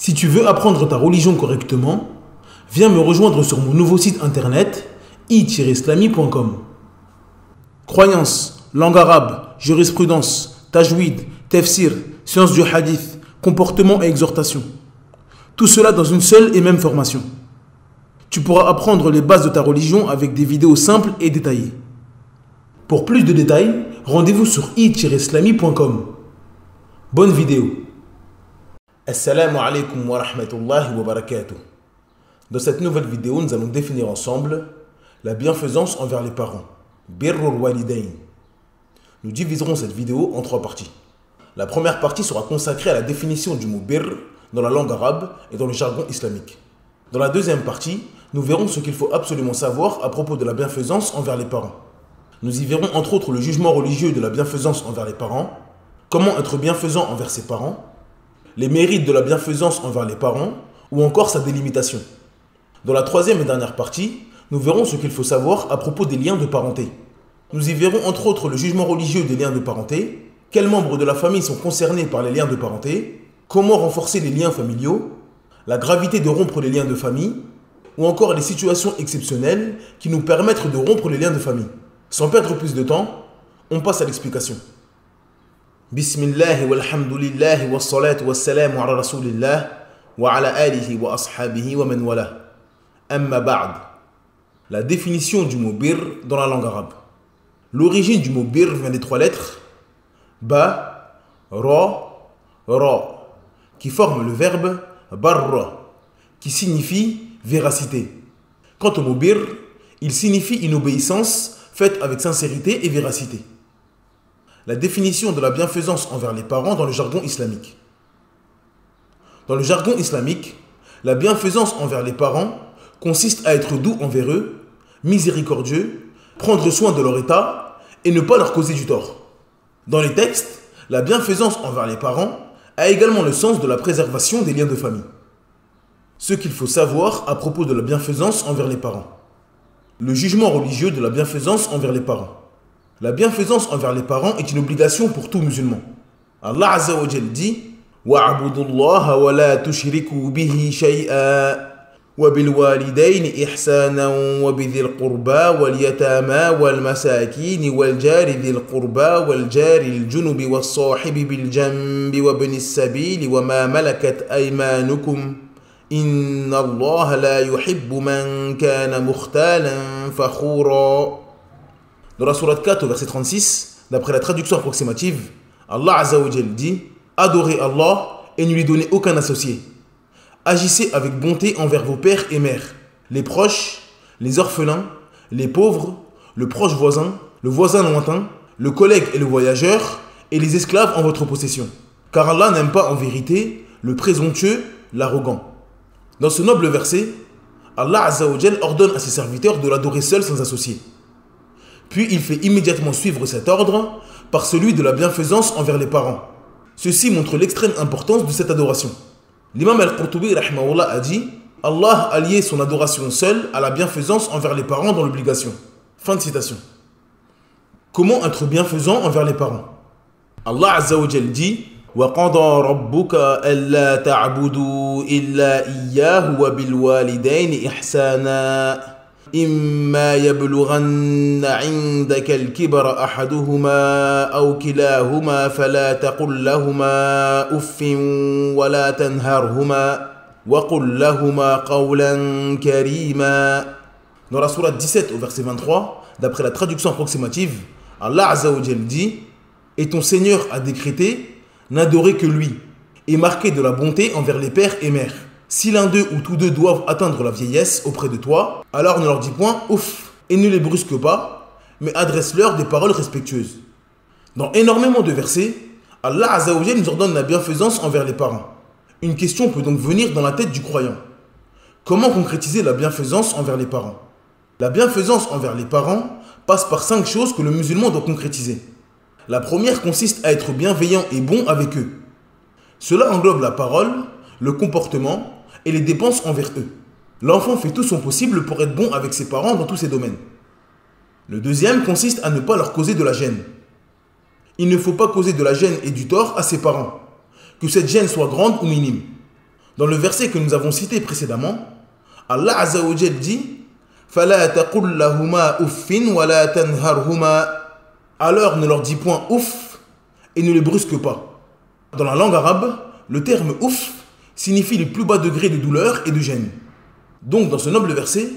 Si tu veux apprendre ta religion correctement, viens me rejoindre sur mon nouveau site internet i-islami.com. Croyances, langue arabe, jurisprudence, tajwid, tafsir, sciences du hadith, comportement et exhortation. Tout cela dans une seule et même formation. Tu pourras apprendre les bases de ta religion avec des vidéos simples et détaillées. Pour plus de détails, rendez-vous sur i-islami.com. Bonne vidéo. Assalamu alaikum wa rahmatullahi wa barakatuh. Dans cette nouvelle vidéo, nous allons définir ensemble la bienfaisance envers les parents. Birrul walidayn. Nous diviserons cette vidéo en 3 parties. La première partie sera consacrée à la définition du mot birr dans la langue arabe et dans le jargon islamique. Dans la deuxième partie, nous verrons ce qu'il faut absolument savoir à propos de la bienfaisance envers les parents. Nous y verrons entre autres le jugement religieux de la bienfaisance envers les parents, comment être bienfaisant envers ses parents, les mérites de la bienfaisance envers les parents ou encore sa délimitation. Dans la troisième et dernière partie, nous verrons ce qu'il faut savoir à propos des liens de parenté. Nous y verrons entre autres le jugement religieux des liens de parenté, quels membres de la famille sont concernés par les liens de parenté, comment renforcer les liens familiaux, la gravité de rompre les liens de famille, ou encore les situations exceptionnelles qui nous permettent de rompre les liens de famille. Sans perdre plus de temps, on passe à l'explication. Bismillah walhamdulillah wa salatu wa salamu ala rasulillah wa ala alihi wa ashabihi wa man wala. Amma ba'd. La définition du mot birr dans la langue arabe. L'origine du mot birr vient des 3 lettres ba, ra, ra, qui forment le verbe barra, qui signifie véracité. Quant au mot birr, il signifie une obéissance faite avec sincérité et véracité. La définition de la bienfaisance envers les parents dans le jargon islamique. Dans le jargon islamique, la bienfaisance envers les parents consiste à être doux envers eux, miséricordieux, prendre soin de leur état et ne pas leur causer du tort. Dans les textes, la bienfaisance envers les parents a également le sens de la préservation des liens de famille. Ce qu'il faut savoir à propos de la bienfaisance envers les parents. Le jugement religieux de la bienfaisance envers les parents. La bienfaisance envers les parents est une obligation pour tout musulman. Allah Azza wa Jal dit وَاعْبُدُوا اللَّهَ وَلَا تُشْرِكُوا بِهِ شَيْئًا وَبِالْوَالِدَيْنِ إِحْسَانًا وَبِذِي الْقُرْبَى وَالْيَتَامَى وَالْمَسَاكِينِ وَالْجَارِ ذِي الْقُرْبَى وَالْجَارِ الْجُنُبِ وَالصَّاحِبِ بِالْجَنبِ وَابْنِ السَّبِيلِ وَمَا مَلَكَتْ أَيْمَانُكُمْ إِنَّ اللَّهَ لَا يُحِبُّ مَنْ كَانَ مُخْتَالًا فَخُورًا. Dans la sourate 4 au verset 36, d'après la traduction approximative, Allah Azza wa Jal dit « Adorez Allah et ne lui donnez aucun associé. Agissez avec bonté envers vos pères et mères, les proches, les orphelins, les pauvres, le proche voisin, le voisin lointain, le collègue et le voyageur, et les esclaves en votre possession. Car Allah n'aime pas en vérité le présomptueux, l'arrogant. » Dans ce noble verset, Allah Azza wa Jal ordonne à ses serviteurs de l'adorer seul sans associé. Puis il fait immédiatement suivre cet ordre par celui de la bienfaisance envers les parents. Ceci montre l'extrême importance de cette adoration. L'imam al-Qurtubi rahimahullah a dit « Allah a lié son adoration seule à la bienfaisance envers les parents dans l'obligation. » Fin de citation. Comment être bienfaisant envers les parents? Allah Azza wa Jal dit « وَقَضَى رَبُّكَ أَلَّا تَعْبُدُوا إِلَّا إِيَّاهُ وَبِالْوَالِدَيْنِ إِحْسَانًا إما يبلغن عندك الكبر أحدهما أو كلاهما فلا تقل لهما أف ولا تنهرهما وقل لهما قولا كريما. Dans la sourate 17 au verset 23, d'après la traduction approximative, Allah Azza wa Jal dit « Et ton Seigneur a décrété, n'adorer que lui, et marquer de la bonté envers les pères et mères. Si l'un d'eux ou tous deux doivent atteindre la vieillesse auprès de toi, alors ne leur dis point « ouf » et ne les brusque pas, mais adresse-leur des paroles respectueuses. Dans énormément de versets, Allah Azza wa Jal nous ordonne la bienfaisance envers les parents. Une question peut donc venir dans la tête du croyant. Comment concrétiser la bienfaisance envers les parents? La bienfaisance envers les parents passe par 5 choses que le musulman doit concrétiser. La première consiste à être bienveillant et bon avec eux. Cela englobe la parole, le comportement et les dépenses envers eux. L'enfant fait tout son possible pour être bon avec ses parents dans tous ces domaines. Le deuxième consiste à ne pas leur causer de la gêne. Il ne faut pas causer de la gêne et du tort à ses parents, que cette gêne soit grande ou minime. Dans le verset que nous avons cité précédemment, Allah Azza wa Jal dit فَلَا تَقُلْ لَهُمَا أُفٍّ وَلَا تَنْهَرْهُمَا. Alors ne leur dis point ouf et ne les brusque pas. Dans la langue arabe, le terme ouf signifie le plus bas degré de douleur et de gêne. Donc dans ce noble verset,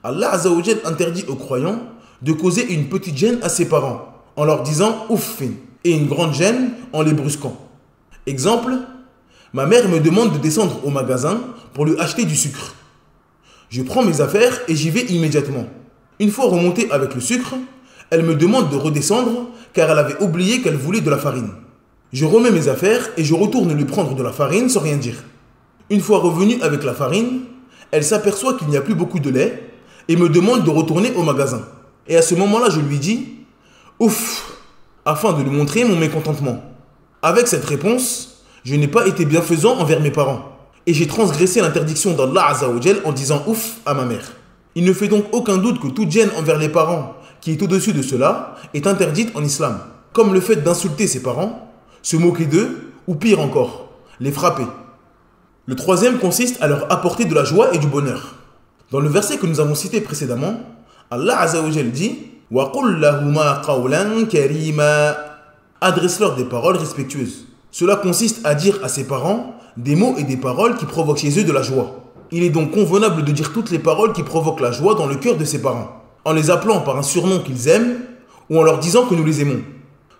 Allah Azza wa Jal interdit aux croyants de causer une petite gêne à ses parents en leur disant ouffin et une grande gêne en les brusquant. Exemple, ma mère me demande de descendre au magasin pour lui acheter du sucre. Je prends mes affaires et j'y vais immédiatement. Une fois remontée avec le sucre, elle me demande de redescendre car elle avait oublié qu'elle voulait de la farine. Je remets mes affaires et je retourne lui prendre de la farine sans rien dire. Une fois revenue avec la farine, elle s'aperçoit qu'il n'y a plus beaucoup de lait et me demande de retourner au magasin. Et à ce moment-là, je lui dis « Ouf !» afin de lui montrer mon mécontentement. Avec cette réponse, je n'ai pas été bienfaisant envers mes parents et j'ai transgressé l'interdiction d'Allah Azza wa Jal en disant « Ouf !» à ma mère. Il ne fait donc aucun doute que toute gêne envers les parents qui est au-dessus de cela est interdite en islam, comme le fait d'insulter ses parents, se moquer d'eux ou pire encore, les frapper. Le troisième consiste à leur apporter de la joie et du bonheur. Dans le verset que nous avons cité précédemment, Allah Azza wa Jal dit « وَقُلْ لَهُمَا قَوْلًا كَرِيمًا » Adresse-leur des paroles respectueuses. Cela consiste à dire à ses parents des mots et des paroles qui provoquent chez eux de la joie. Il est donc convenable de dire toutes les paroles qui provoquent la joie dans le cœur de ses parents, en les appelant par un surnom qu'ils aiment ou en leur disant que nous les aimons.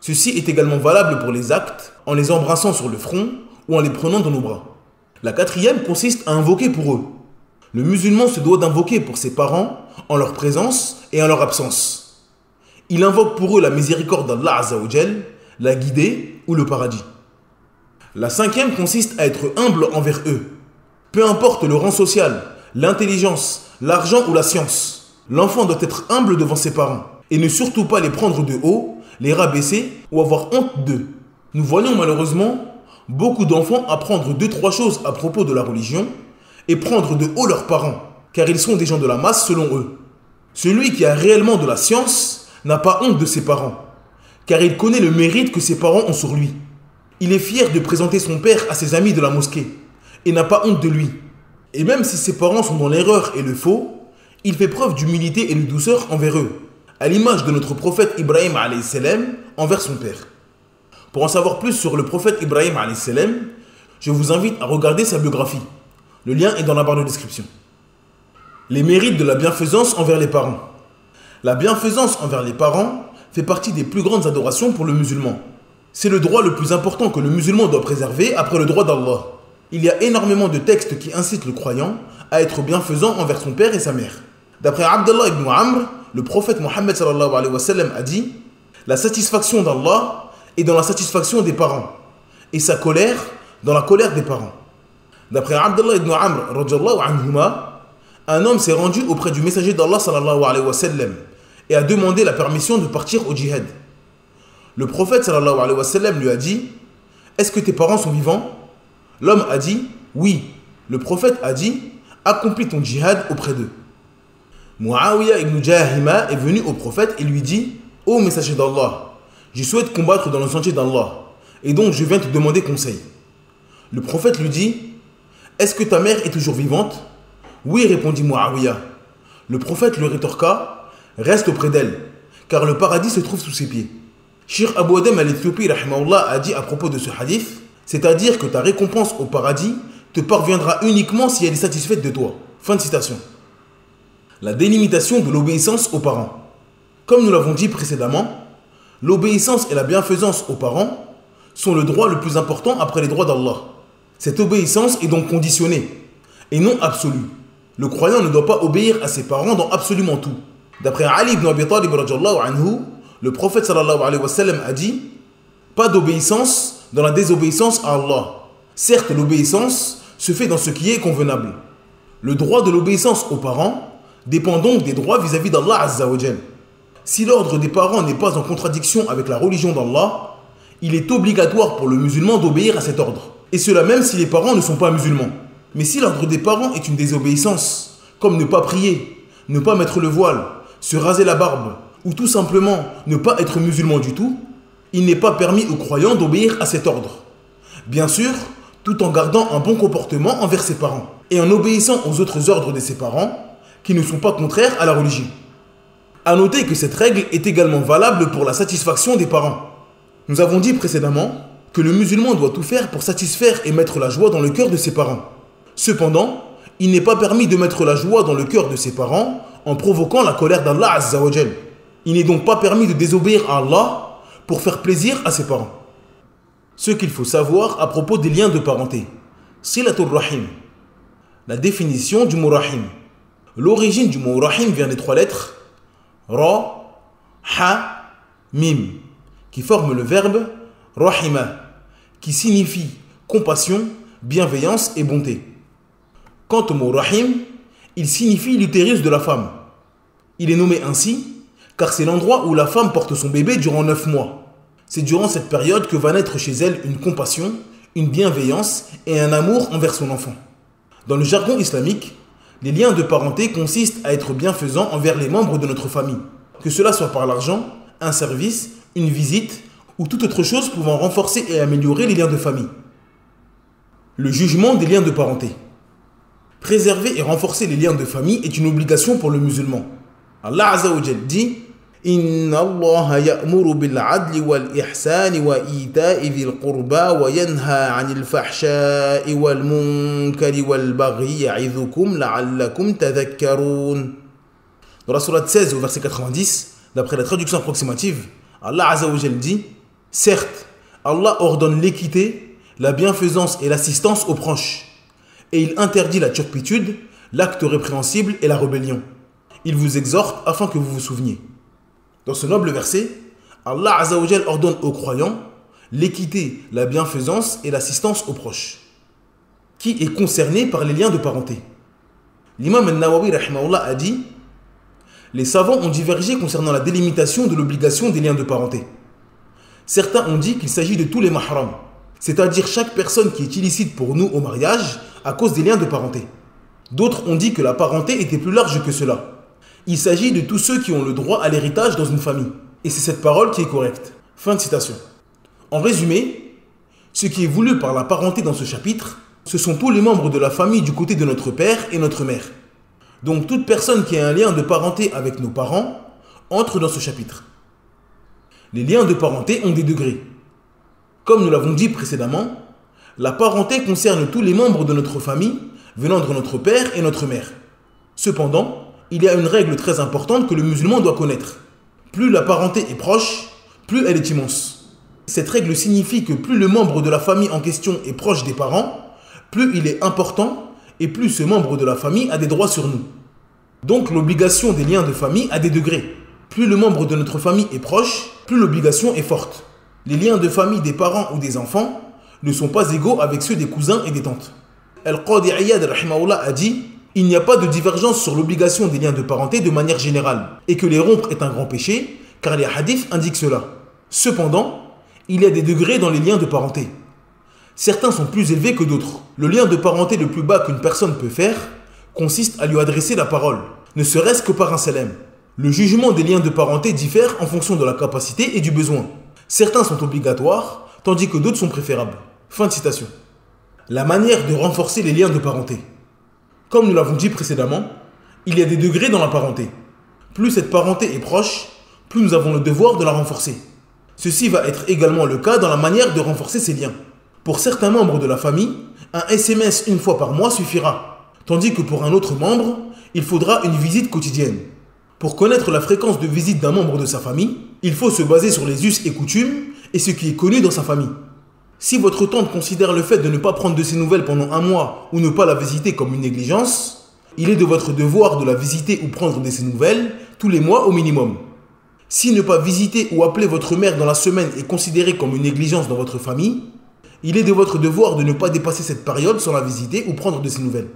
Ceci est également valable pour les actes, en les embrassant sur le front ou en les prenant dans nos bras. La quatrième consiste à invoquer pour eux. Le musulman se doit d'invoquer pour ses parents en leur présence et en leur absence. Il invoque pour eux la miséricorde d'Allah Azza wa Jal, la guidée ou le paradis. La cinquième consiste à être humble envers eux. Peu importe le rang social, l'intelligence, l'argent ou la science, l'enfant doit être humble devant ses parents et ne surtout pas les prendre de haut, les rabaisser ou avoir honte d'eux. Nous voyons malheureusement beaucoup d'enfants apprendre 2-3 choses à propos de la religion et prendre de haut leurs parents, car ils sont des gens de la masse selon eux. Celui qui a réellement de la science n'a pas honte de ses parents, car il connaît le mérite que ses parents ont sur lui. Il est fier de présenter son père à ses amis de la mosquée et n'a pas honte de lui. Et même si ses parents sont dans l'erreur et le faux, il fait preuve d'humilité et de douceur envers eux, à l'image de notre prophète Ibrahim alayhi salam envers son père. Pour en savoir plus sur le prophète Ibrahim alayhi salam, je vous invite à regarder sa biographie. Le lien est dans la barre de description. Les mérites de la bienfaisance envers les parents. La bienfaisance envers les parents fait partie des plus grandes adorations pour le musulman. C'est le droit le plus important que le musulman doit préserver après le droit d'Allah. Il y a énormément de textes qui incitent le croyant à être bienfaisant envers son père et sa mère. D'après Abdallah ibn Amr, le prophète Mohammed sallallahu alayhi wa sallam a dit « La satisfaction d'Allah est dans la satisfaction des parents, et sa colère dans la colère des parents. » D'après Abdallah ibn Amr, radiyallahu anhuma, un homme s'est rendu auprès du messager d'Allah sallallahu alayhi wa sallam et a demandé la permission de partir au djihad. Le prophète sallallahu alayhi wa sallam lui a dit « Est-ce que tes parents sont vivants ?» L'homme a dit « Oui ». Le prophète a dit « Accomplis ton djihad auprès d'eux ». Muawiyah ibn Jahima est venu au prophète et lui dit « Ô messager d'Allah, je souhaite combattre dans le sentier d'Allah et donc je viens te demander conseil. » Le prophète lui dit « Est-ce que ta mère est toujours vivante ?» « Oui, répondit Muawiyah. Le prophète lui rétorqua « Reste auprès d'elle, car le paradis se trouve sous ses pieds. » Cheikh Abu Adam al-Ethiopi a dit à propos de ce hadith, c'est-à-dire que ta récompense au paradis te parviendra uniquement si elle est satisfaite de toi. Fin de citation. La délimitation de l'obéissance aux parents. Comme nous l'avons dit précédemment, l'obéissance et la bienfaisance aux parents sont le droit le plus important après les droits d'Allah. Cette obéissance est donc conditionnée et non absolue. Le croyant ne doit pas obéir à ses parents dans absolument tout. D'après Ali ibn Abi Talib radiyallahu anhu, le prophète sallallahu alayhi wa sallam a dit « Pas d'obéissance dans la désobéissance à Allah. Certes, l'obéissance se fait dans ce qui est convenable. » Le droit de l'obéissance aux parents dépend donc des droits vis-à-vis d'Allah Azza wa Jal. Si l'ordre des parents n'est pas en contradiction avec la religion d'Allah, il est obligatoire pour le musulman d'obéir à cet ordre. Et cela même si les parents ne sont pas musulmans. Mais si l'ordre des parents est une désobéissance, comme ne pas prier, ne pas mettre le voile, se raser la barbe, ou tout simplement ne pas être musulman du tout, il n'est pas permis aux croyants d'obéir à cet ordre. Bien sûr, tout en gardant un bon comportement envers ses parents et en obéissant aux autres ordres de ses parents qui ne sont pas contraires à la religion. A noter que cette règle est également valable pour la satisfaction des parents. Nous avons dit précédemment que le musulman doit tout faire pour satisfaire et mettre la joie dans le cœur de ses parents. Cependant, il n'est pas permis de mettre la joie dans le cœur de ses parents en provoquant la colère d'Allah Azza wa Jal. Il n'est donc pas permis de désobéir à Allah pour faire plaisir à ses parents. Ce qu'il faut savoir à propos des liens de parenté. Silatul Rahim. La définition du mot Rahim. L'origine du mot Rahim vient des 3 lettres Ra, Ha, Mim, qui forment le verbe Rahima, qui signifie compassion, bienveillance et bonté. Quant au mot Rahim, il signifie l'utérus de la femme. Il est nommé ainsi car c'est l'endroit où la femme porte son bébé durant 9 mois. C'est durant cette période que va naître chez elle une compassion, une bienveillance et un amour envers son enfant. Dans le jargon islamique, les liens de parenté consistent à être bienfaisants envers les membres de notre famille, que cela soit par l'argent, un service, une visite ou toute autre chose pouvant renforcer et améliorer les liens de famille. Le jugement des liens de parenté. Préserver et renforcer les liens de famille est une obligation pour le musulman. Allah Azza wa Jal dit Inna Allah ya'muru bil 'adli wal ihsani wa ita'i dhil qurba wa yanha 'anil fahsha'i wal munkari wal baghi ya'idhukum la'allakum tadhakkarun. Dans la sourate 16 au verset 90, d'après la traduction approximative, Allah Azza wa Jal dit certes, Allah ordonne l'équité, la bienfaisance et l'assistance aux proches, et il interdit la turpitude, l'acte répréhensible et la rébellion. Il vous exhorte afin que vous vous souveniez. Dans ce noble verset, Allah Azza wa Jal ordonne aux croyants l'équité, la bienfaisance et l'assistance aux proches. Qui est concerné par les liens de parenté? L'imam al-Nawawi rahimahullah a dit les savants ont divergé concernant la délimitation de l'obligation des liens de parenté. Certains ont dit qu'il s'agit de tous les mahrams, c'est-à-dire chaque personne qui est illicite pour nous au mariage à cause des liens de parenté. D'autres ont dit que la parenté était plus large que cela. Il s'agit de tous ceux qui ont le droit à l'héritage dans une famille. Et c'est cette parole qui est correcte. Fin de citation. En résumé, ce qui est voulu par la parenté dans ce chapitre, ce sont tous les membres de la famille du côté de notre père et notre mère. Donc toute personne qui a un lien de parenté avec nos parents entre dans ce chapitre. Les liens de parenté ont des degrés. Comme nous l'avons dit précédemment, la parenté concerne tous les membres de notre famille venant de notre père et notre mère. Cependant, il y a une règle très importante que le musulman doit connaître. Plus la parenté est proche, plus elle est immense. Cette règle signifie que plus le membre de la famille en question est proche des parents, plus il est important et plus ce membre de la famille a des droits sur nous. Donc l'obligation des liens de famille a des degrés. Plus le membre de notre famille est proche, plus l'obligation est forte. Les liens de famille des parents ou des enfants ne sont pas égaux avec ceux des cousins et des tantes. Al-Qadi Iyad rahimahullah a dit il n'y a pas de divergence sur l'obligation des liens de parenté de manière générale et que les rompre est un grand péché car les hadiths indiquent cela. Cependant, il y a des degrés dans les liens de parenté. Certains sont plus élevés que d'autres. Le lien de parenté le plus bas qu'une personne peut faire consiste à lui adresser la parole, ne serait-ce que par un salam. Le jugement des liens de parenté diffère en fonction de la capacité et du besoin. Certains sont obligatoires, tandis que d'autres sont préférables. Fin de citation. La manière de renforcer les liens de parenté. Comme nous l'avons dit précédemment, il y a des degrés dans la parenté. Plus cette parenté est proche, plus nous avons le devoir de la renforcer. Ceci va être également le cas dans la manière de renforcer ces liens. Pour certains membres de la famille, un SMS une fois par mois suffira, tandis que pour un autre membre, il faudra une visite quotidienne. Pour connaître la fréquence de visite d'un membre de sa famille, il faut se baser sur les us et coutumes et ce qui est connu dans sa famille. Si votre tante considère le fait de ne pas prendre de ses nouvelles pendant un mois ou ne pas la visiter comme une négligence, il est de votre devoir de la visiter ou prendre de ses nouvelles tous les mois au minimum. Si ne pas visiter ou appeler votre mère dans la semaine est considéré comme une négligence dans votre famille, il est de votre devoir de ne pas dépasser cette période sans la visiter ou prendre de ses nouvelles.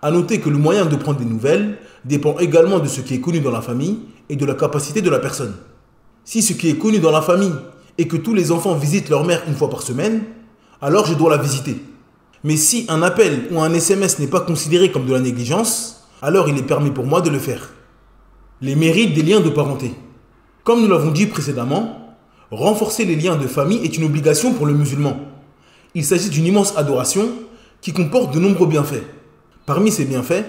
A noter que le moyen de prendre des nouvelles dépend également de ce qui est connu dans la famille et de la capacité de la personne. Si ce qui est connu dans la famille et que tous les enfants visitent leur mère une fois par semaine, alors je dois la visiter. Mais si un appel ou un SMS n'est pas considéré comme de la négligence, alors il est permis pour moi de le faire. Les mérites des liens de parenté. Comme nous l'avons dit précédemment, renforcer les liens de famille est une obligation pour le musulman. Il s'agit d'une immense adoration qui comporte de nombreux bienfaits. Parmi ces bienfaits,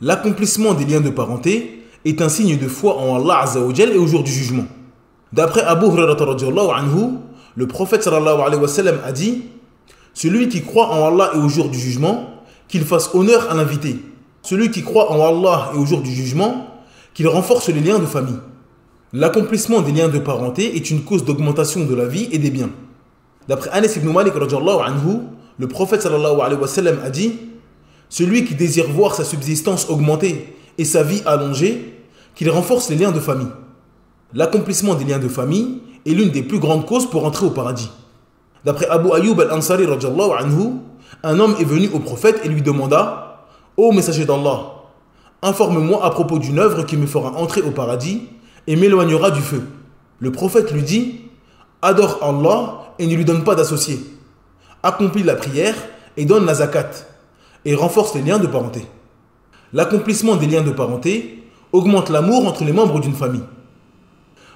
l'accomplissement des liens de parenté est un signe de foi en Allah Azza wa Jal et au jour du jugement. D'après Abu Hurairah radhiyallahu anhu, le prophète sallallahu alayhi wa sallam a dit: celui qui croit en Allah et au jour du jugement, qu'il fasse honneur à l'invité. Celui qui croit en Allah et au jour du jugement, qu'il renforce les liens de famille. L'accomplissement des liens de parenté est une cause d'augmentation de la vie et des biens. D'après Anas ibn Malik radhiyallahu anhu, le prophète sallallahu alayhi wa sallam a dit: celui qui désire voir sa subsistance augmenter et sa vie allongée, qu'il renforce les liens de famille. L'accomplissement des liens de famille est l'une des plus grandes causes pour entrer au paradis. D'après Abu Ayyub al-Ansari radhiyallahu anhu, un homme est venu au prophète et lui demanda: ô messager d'Allah, informe-moi à propos d'une œuvre qui me fera entrer au paradis et m'éloignera du feu. Le prophète lui dit: adore Allah et ne lui donne pas d'associés. Accomplis la prière et donne la zakat et renforce les liens de parenté. L'accomplissement des liens de parenté augmente l'amour entre les membres d'une famille.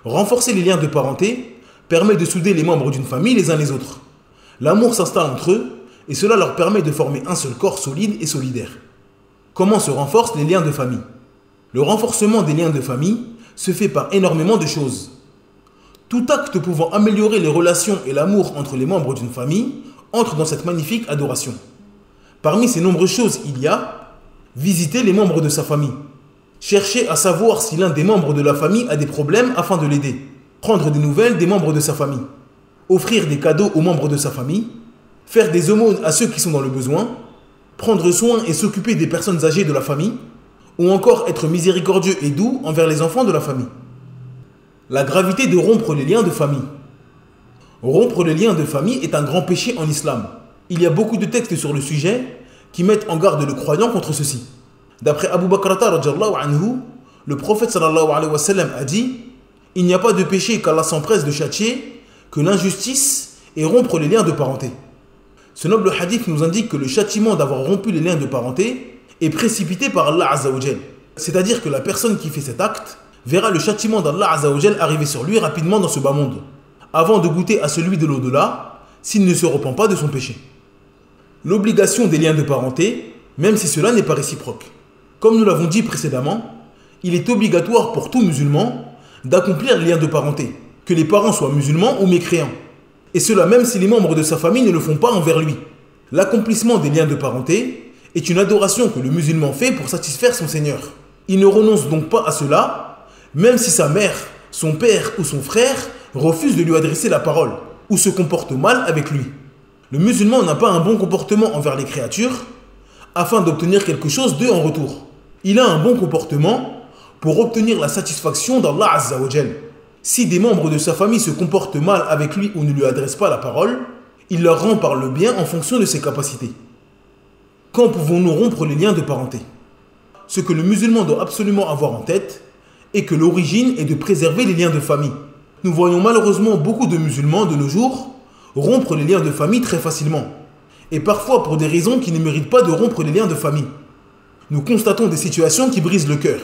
Renforcer les liens de parenté permet de souder les membres d'une famille les uns les autres. L'amour s'installe entre eux et cela leur permet de former un seul corps solide et solidaire. Comment se renforcent les liens de famille? Le renforcement des liens de famille se fait par énormément de choses. Tout acte pouvant améliorer les relations et l'amour entre les membres d'une famille entre dans cette magnifique adoration. Parmi ces nombreuses choses, il y a visiter les membres de sa famille, chercher à savoir si l'un des membres de la famille a des problèmes afin de l'aider, prendre des nouvelles des membres de sa famille, offrir des cadeaux aux membres de sa famille, faire des aumônes à ceux qui sont dans le besoin, prendre soin et s'occuper des personnes âgées de la famille, ou encore être miséricordieux et doux envers les enfants de la famille. La gravité de rompre les liens de famille. Rompre les liens de famille est un grand péché en islam. Il y a beaucoup de textes sur le sujet qui mettent en garde le croyant contre ceci. D'après Abu Bakrata radhiyallahu anhu, le prophète sallallahu alayhi wa sallam a dit: il n'y a pas de péché qu'Allah s'empresse de châtier que l'injustice et rompre les liens de parenté. Ce noble hadith nous indique que le châtiment d'avoir rompu les liens de parenté est précipité par Allah Azza wa Jal. C'est-à-dire que la personne qui fait cet acte verra le châtiment d'Allah Azza wa Jal arriver sur lui rapidement dans ce bas monde, avant de goûter à celui de l'au-delà, s'il ne se repent pas de son péché. L'obligation des liens de parenté, même si cela n'est pas réciproque. Comme nous l'avons dit précédemment, il est obligatoire pour tout musulman d'accomplir les liens de parenté, que les parents soient musulmans ou mécréants. Et cela même si les membres de sa famille ne le font pas envers lui. L'accomplissement des liens de parenté est une adoration que le musulman fait pour satisfaire son Seigneur. Il ne renonce donc pas à cela, même si sa mère, son père ou son frère refusent de lui adresser la parole ou se comportent mal avec lui. Le musulman n'a pas un bon comportement envers les créatures afin d'obtenir quelque chose d'eux en retour. Il a un bon comportement pour obtenir la satisfaction d'Allah Azza wa Jal. Si des membres de sa famille se comportent mal avec lui ou ne lui adressent pas la parole, il leur rend par le bien en fonction de ses capacités. Quand pouvons-nous rompre les liens de parenté? Ce que le musulman doit absolument avoir en tête est que l'origine est de préserver les liens de famille. Nous voyons malheureusement beaucoup de musulmans de nos jours rompre les liens de famille très facilement, et parfois pour des raisons qui ne méritent pas de rompre les liens de famille. Nous constatons des situations qui brisent le cœur.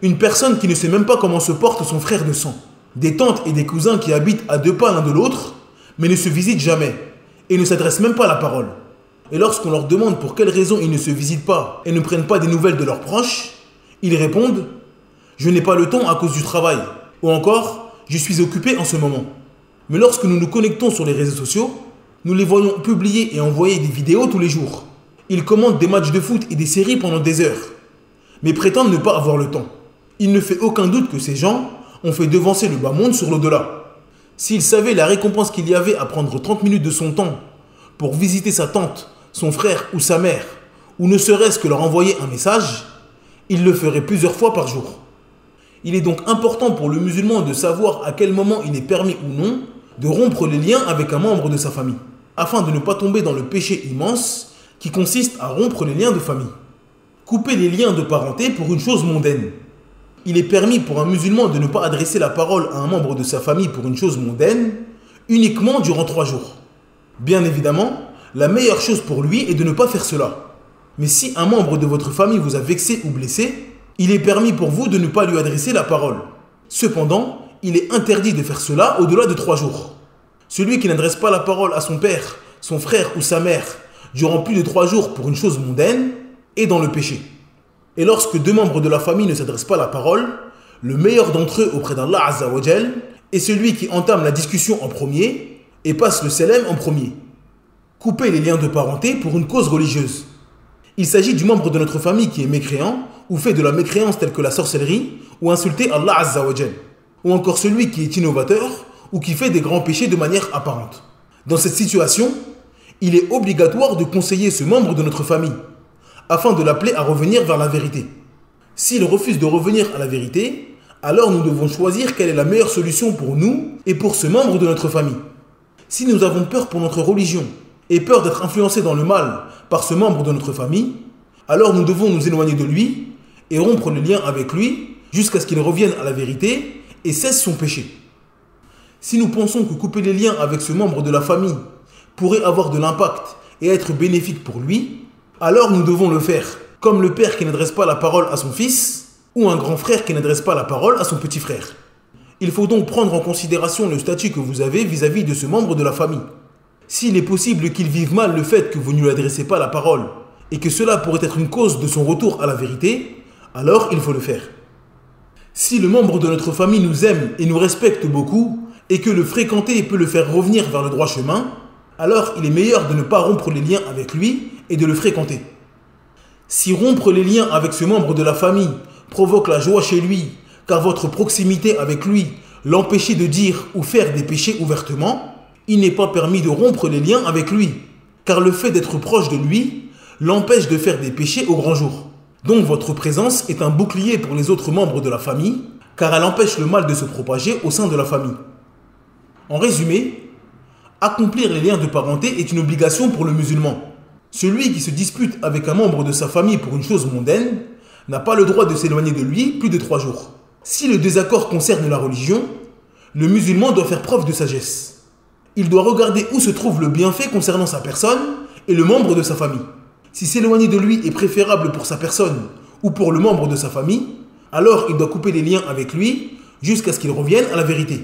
Une personne qui ne sait même pas comment se porte son frère de sang. Des tantes et des cousins qui habitent à 2 pas l'un de l'autre, mais ne se visitent jamais, et ne s'adressent même pas la parole. Et lorsqu'on leur demande pour quelles raisons ils ne se visitent pas et ne prennent pas des nouvelles de leurs proches, ils répondent: je n'ai pas le temps à cause du travail, ou encore je suis occupé en ce moment. Mais lorsque nous nous connectons sur les réseaux sociaux, nous les voyons publier et envoyer des vidéos tous les jours. Ils commentent des matchs de foot et des séries pendant des heures, mais prétendent ne pas avoir le temps. Il ne fait aucun doute que ces gens ont fait devancer le bas monde sur l'au-delà. S'ils savaient la récompense qu'il y avait à prendre 30 minutes de son temps pour visiter sa tante, son frère ou sa mère, ou ne serait-ce que leur envoyer un message, ils le feraient plusieurs fois par jour. Il est donc important pour le musulman de savoir à quel moment il est permis ou non de rompre les liens avec un membre de sa famille, afin de ne pas tomber dans le péché immense qui consiste à rompre les liens de famille. Couper les liens de parenté pour une chose mondaine. Il est permis pour un musulman de ne pas adresser la parole à un membre de sa famille pour une chose mondaine uniquement durant 3 jours. Bien évidemment, la meilleure chose pour lui est de ne pas faire cela. Mais si un membre de votre famille vous a vexé ou blessé, il est permis pour vous de ne pas lui adresser la parole. Cependant, il est interdit de faire cela au-delà de 3 jours. Celui qui n'adresse pas la parole à son père, son frère ou sa mère durant plus de 3 jours pour une chose mondaine est dans le péché. Et lorsque 2 membres de la famille ne s'adressent pas la parole, le meilleur d'entre eux auprès d'Allah Azza wa Jal est celui qui entame la discussion en premier et passe le salam en premier. Couper les liens de parenté pour une cause religieuse. Il s'agit du membre de notre famille qui est mécréant ou fait de la mécréance telle que la sorcellerie ou insulter Allah Azza wa Jal. Ou encore celui qui est innovateur ou qui fait des grands péchés de manière apparente. Dans cette situation, il est obligatoire de conseiller ce membre de notre famille afin de l'appeler à revenir vers la vérité. S'il refuse de revenir à la vérité, alors nous devons choisir quelle est la meilleure solution pour nous et pour ce membre de notre famille. Si nous avons peur pour notre religion et peur d'être influencés dans le mal par ce membre de notre famille, alors nous devons nous éloigner de lui et rompre le lien avec lui jusqu'à ce qu'il revienne à la vérité et cesse son péché. Si nous pensons que couper les liens avec ce membre de la famille pourrait avoir de l'impact et être bénéfique pour lui, alors nous devons le faire, comme le père qui n'adresse pas la parole à son fils ou un grand frère qui n'adresse pas la parole à son petit frère. Il faut donc prendre en considération le statut que vous avez vis-à-vis de ce membre de la famille. S'il est possible qu'il vive mal le fait que vous ne lui adressez pas la parole et que cela pourrait être une cause de son retour à la vérité, alors il faut le faire. Si le membre de notre famille nous aime et nous respecte beaucoup et que le fréquenter peut le faire revenir vers le droit chemin, alors il est meilleur de ne pas rompre les liens avec lui et de le fréquenter. Si rompre les liens avec ce membre de la famille provoque la joie chez lui, car votre proximité avec lui l'empêchait de dire ou faire des péchés ouvertement, il n'est pas permis de rompre les liens avec lui, car le fait d'être proche de lui l'empêche de faire des péchés au grand jour. Donc votre présence est un bouclier pour les autres membres de la famille, car elle empêche le mal de se propager au sein de la famille. En résumé, accomplir les liens de parenté est une obligation pour le musulman. Celui qui se dispute avec un membre de sa famille pour une chose mondaine n'a pas le droit de s'éloigner de lui plus de 3 jours. Si le désaccord concerne la religion, le musulman doit faire preuve de sagesse. Il doit regarder où se trouve le bienfait concernant sa personne et le membre de sa famille. Si s'éloigner de lui est préférable pour sa personne ou pour le membre de sa famille, alors il doit couper les liens avec lui jusqu'à ce qu'il revienne à la vérité.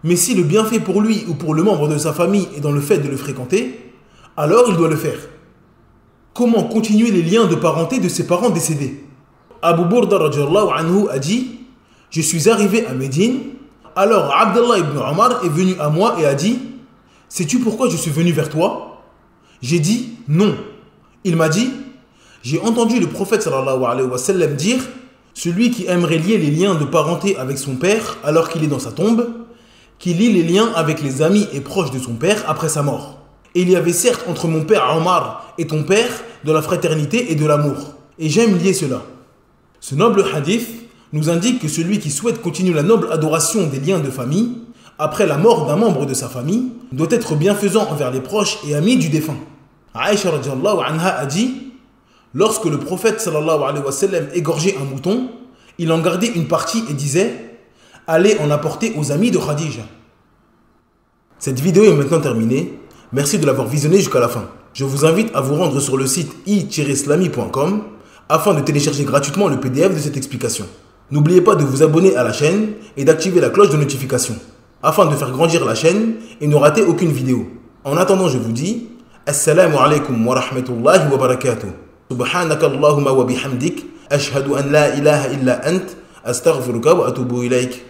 Mais si le bienfait pour lui ou pour le membre de sa famille est dans le fait de le fréquenter, alors il doit le faire. Comment continuer les liens de parenté de ses parents décédés? Abu Burda radhiyallahu anhu a dit: je suis arrivé à Médine, alors Abdallah ibn Omar est venu à moi et a dit: sais-tu pourquoi je suis venu vers toi? J'ai dit non. Il m'a dit: j'ai entendu le prophète sallallahu alayhi wa sallam dire: celui qui aimerait lier les liens de parenté avec son père alors qu'il est dans sa tombe, qui lie les liens avec les amis et proches de son père après sa mort. Et il y avait certes entre mon père Omar et ton père de la fraternité et de l'amour. Et j'aime lier cela. Ce noble hadith nous indique que celui qui souhaite continuer la noble adoration des liens de famille, après la mort d'un membre de sa famille, doit être bienfaisant envers les proches et amis du défunt. Aïcha radhiyallahu anha a dit: lorsque le prophète sallallahu alayhi wa sallam égorgeait un mouton, il en gardait une partie et disait: allez en apporter aux amis de Khadija. Cette vidéo est maintenant terminée. Merci de l'avoir visionné jusqu'à la fin. Je vous invite à vous rendre sur le site i-islami.com afin de télécharger gratuitement le PDF de cette explication. N'oubliez pas de vous abonner à la chaîne et d'activer la cloche de notification afin de faire grandir la chaîne et ne rater aucune vidéo. En attendant, je vous dis Assalamu alaikum wa rahmatullahi wa barakatuh. Subhanaka Allahumma wa bihamdik. Ashhadu an la ilaha illa ant. Astaghfiruka wa atubu ilayk.